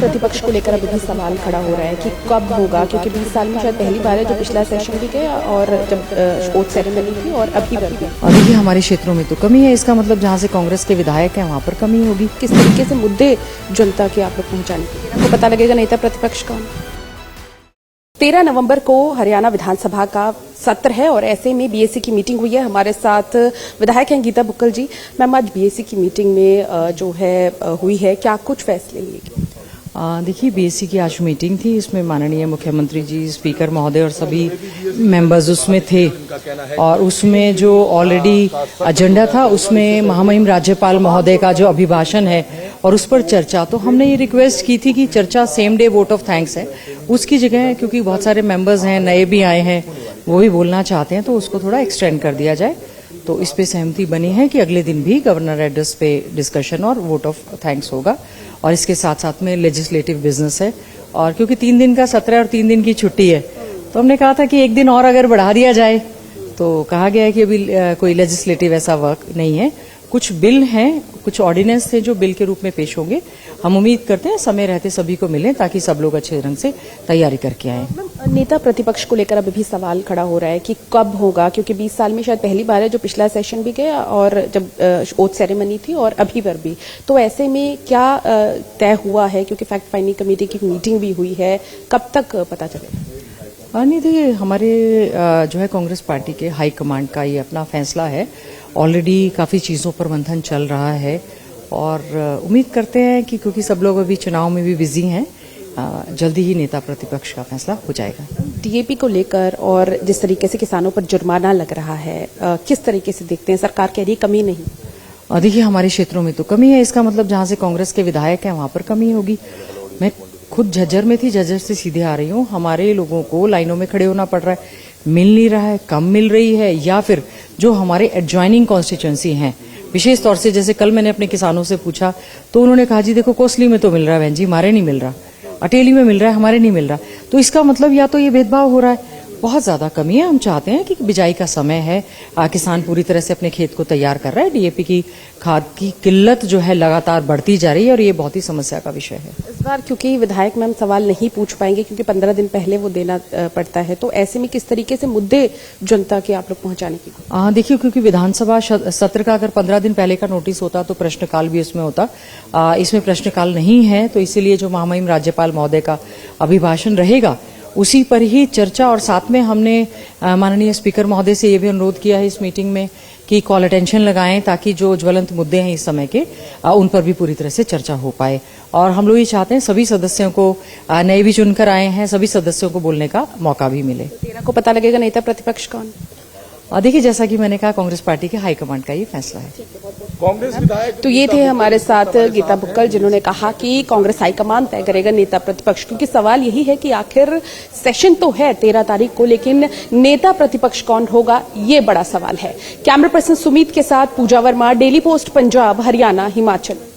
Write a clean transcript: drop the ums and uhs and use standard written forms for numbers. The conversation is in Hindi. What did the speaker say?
प्रतिपक्ष को लेकर अभी भी सवाल खड़ा हो रहा है कि कब होगा, क्योंकि 20 साल में शायद पहली बार है जो पिछला सेशन भी गया और जब ओथ सेरेमनी थी और अभी भी। और देखिए हमारे क्षेत्रों में तो कमी है, इसका मतलब जहाँ से कांग्रेस के विधायक हैं वहाँ पर कमी होगी। किस तरीके से मुद्दे जनता के आप लोग पहुंचाने के लिए आपको पता लगेगा नेता प्रतिपक्ष कौन। 13 नवंबर को हरियाणा विधानसभा का सत्र है और ऐसे में बीएसी की मीटिंग हुई है। हमारे साथ विधायक हैं गीता बुक्कल जी। मैम, आज बीएसी की मीटिंग में जो है हुई है, क्या कुछ फैसले लिए गए? देखिए बीएसी की आज मीटिंग थी, इसमें माननीय मुख्यमंत्री जी, स्पीकर महोदय और सभी मेंबर्स उसमें थे। और उसमें जो ऑलरेडी एजेंडा था उसमें महामहिम राज्यपाल महोदय का जो अभिभाषण है और उस पर चर्चा, तो हमने ये रिक्वेस्ट की थी कि चर्चा same day vote of thanks है उसकी जगह, क्योंकि बहुत सारे मेंबर्स हैं, नए भी आए हैं, वो भी बोलना चाहते हैं, तो उसको थोड़ा एक्सटेंड कर दिया जाए। तो इस पे सहमति बनी है कि अगले दिन भी गवर्नर एड्रेस पे डिस्कशन और वोट ऑफ थैंक्स होगा। और इसके साथ साथ में लेजिस्लेटिव बिजनेस है, और क्योंकि 3 दिन का सत्र है और 3 दिन की छुट्टी है, तो हमने कहा था कि एक दिन और अगर बढ़ा दिया जाए। तो कहा गया है कि अभी कोई लेजिस्लेटिव ऐसा वर्क नहीं है, कुछ बिल हैं, कुछ ऑर्डिनेंस थे जो बिल के रूप में पेश होंगे। हम उम्मीद करते हैं समय रहते सभी को मिले ताकि सब लोग अच्छे ढंग से तैयारी करके आए। नेता प्रतिपक्ष को लेकर अभी भी सवाल खड़ा हो रहा है कि कब होगा, क्योंकि 20 साल में शायद पहली बार है जो पिछला सेशन भी गया और जब ओथ सेरेमनी थी और अभी पर भी। तो ऐसे में क्या तय हुआ है, क्योंकि फैक्ट फाइंडिंग कमेटी की मीटिंग भी हुई है, कब तक पता चलेगा? नहीं, देखिए हमारे जो है कांग्रेस पार्टी के हाई कमांड का ये अपना फैसला है। ऑलरेडी काफी चीजों पर मंथन चल रहा है और उम्मीद करते हैं कि क्योंकि सब लोग अभी चुनाव में भी बिजी हैं, जल्दी ही नेता प्रतिपक्ष का फैसला हो जाएगा। डीएपी को लेकर और जिस तरीके से किसानों पर जुर्माना लग रहा है, किस तरीके से देखते हैं? सरकार कह रही है कमी नहीं। देखिए हमारे क्षेत्रों में तो कमी है, इसका मतलब जहाँ से कांग्रेस के विधायक हैं वहाँ पर कमी होगी। मैं खुद झज्जर में थी, झज्जर से सीधे आ रही हूँ। हमारे लोगों को लाइनों में खड़े होना पड़ रहा है, मिल नहीं रहा है, कम मिल रही है, या फिर जो हमारे एडजॉइनिंग कॉन्स्टिट्यूएंसी हैं, विशेष तौर से जैसे कल मैंने अपने किसानों से पूछा तो उन्होंने कहा जी देखो कोसली में तो मिल रहा है बहन जी, हमारे नहीं मिल रहा, अटेली में मिल रहा है, हमारे नहीं मिल रहा। तो इसका मतलब या तो ये भेदभाव हो रहा है, बहुत ज्यादा कमी है। हम चाहते हैं कि बिजाई का समय है, किसान पूरी तरह से अपने खेत को तैयार कर रहा है। डीएपी की खाद की किल्लत जो है लगातार बढ़ती जा रही है और ये बहुत ही समस्या का विषय है। इस बार क्योंकि विधायक मैम सवाल नहीं पूछ पाएंगे क्योंकि 15 दिन पहले वो देना पड़ता है, तो ऐसे में किस तरीके से मुद्दे जनता के आप लोग पहुंचाने की? देखिए क्योंकि विधानसभा सत्र का अगर 15 दिन पहले का नोटिस होता तो प्रश्नकाल भी उसमें होता। इसमें प्रश्नकाल नहीं है, तो इसीलिए जो महामहिम राज्यपाल महोदय का अभिभाषण रहेगा उसी पर ही चर्चा। और साथ में हमने माननीय स्पीकर महोदय से ये भी अनुरोध किया है इस मीटिंग में कि कॉल अटेंशन लगाएं ताकि जो ज्वलंत मुद्दे हैं इस समय के उन पर भी पूरी तरह से चर्चा हो पाए। और हम लोग ये चाहते हैं सभी सदस्यों को, नए भी चुनकर आए हैं, सभी सदस्यों को बोलने का मौका भी मिले। 13 को पता लगेगा नेता प्रतिपक्ष कौन? देखिए जैसा कि मैंने कहा कांग्रेस पार्टी के हाईकमांड का ये फैसला है। कांग्रेस विधायक तो ये थे हमारे साथ गीता बुक्कल, जिन्होंने कहा कि कांग्रेस हाईकमान तय करेगा नेता प्रतिपक्ष, क्योंकि सवाल यही है कि आखिर सेशन तो है 13 तारीख को, लेकिन नेता प्रतिपक्ष कौन होगा ये बड़ा सवाल है। कैमरा पर्सन सुमित के साथ पूजा वर्मा, डेली पोस्ट पंजाब, हरियाणा, हिमाचल।